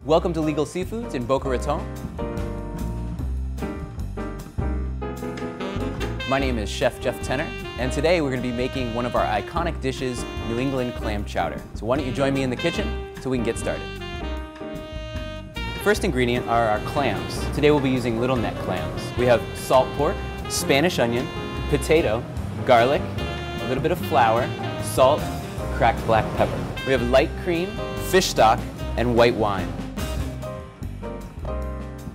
Welcome to Legal Seafoods in Boca Raton. My name is Chef Jeff Tenner, and today we're going to be making one of our iconic dishes, New England Clam Chowder. So why don't you join me in the kitchen so we can get started. The first ingredient are our clams. Today we'll be using little neck clams. We have salt pork, Spanish onion, potato, garlic, a little bit of flour, salt, cracked black pepper. We have light cream, fish stock, and white wine.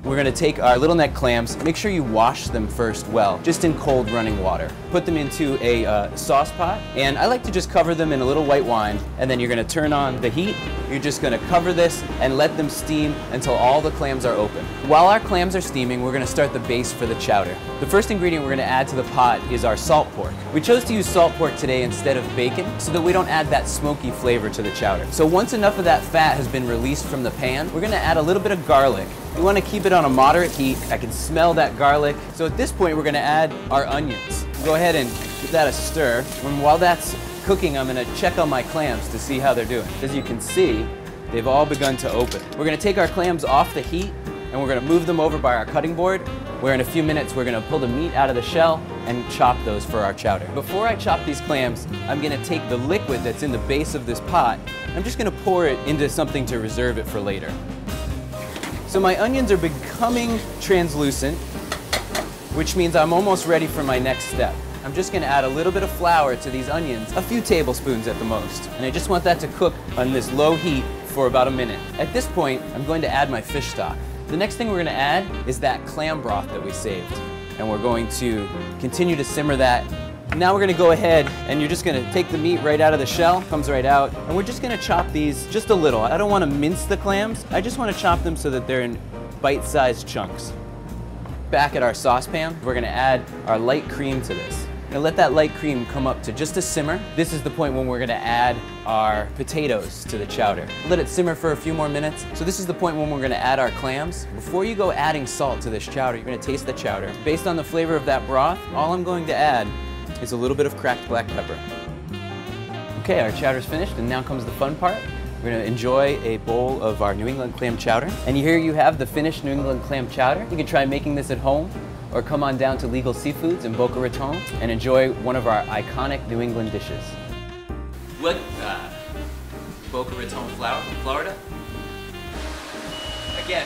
We're going to take our little neck clams, make sure you wash them first well, just in cold running water. Put them into a sauce pot, and I like to just cover them in a little white wine, and then you're going to turn on the heat. You're just going to cover this and let them steam until all the clams are open. While our clams are steaming, we're going to start the base for the chowder. The first ingredient we're going to add to the pot is our salt pork. We chose to use salt pork today instead of bacon so that we don't add that smoky flavor to the chowder. So once enough of that fat has been released from the pan, we're going to add a little bit of garlic. We want to keep it on a moderate heat. I can smell that garlic. So at this point, we're going to add our onions. Go ahead and give that a stir. And while that's cooking, I'm going to check on my clams to see how they're doing. As you can see, they've all begun to open. We're going to take our clams off the heat, and we're going to move them over by our cutting board, where in a few minutes we're going to pull the meat out of the shell and chop those for our chowder. Before I chop these clams, I'm going to take the liquid that's in the base of this pot, and I'm just going to pour it into something to reserve it for later. So my onions are becoming translucent, which means I'm almost ready for my next step. I'm just going to add a little bit of flour to these onions, a few tablespoons at the most. And I just want that to cook on this low heat for about a minute. At this point, I'm going to add my fish stock. The next thing we're going to add is that clam broth that we saved. And we're going to continue to simmer that. Now we're going to go ahead and you're just going to take the meat right out of the shell, comes right out, and we're just going to chop these just a little. I don't want to mince the clams, I just want to chop them so that they're in bite-sized chunks. Back at our saucepan, we're going to add our light cream to this. Now let that light cream come up to just a simmer. This is the point when we're going to add our potatoes to the chowder. Let it simmer for a few more minutes. So this is the point when we're going to add our clams. Before you go adding salt to this chowder, you're going to taste the chowder. Based on the flavor of that broth, all I'm going to add is a little bit of cracked black pepper. Okay, our chowder's finished, and now comes the fun part. We're going to enjoy a bowl of our New England clam chowder. And here you have the finished New England clam chowder. You can try making this at home, or come on down to Legal Seafoods in Boca Raton and enjoy one of our iconic New England dishes. What, Boca Raton, Florida? Again,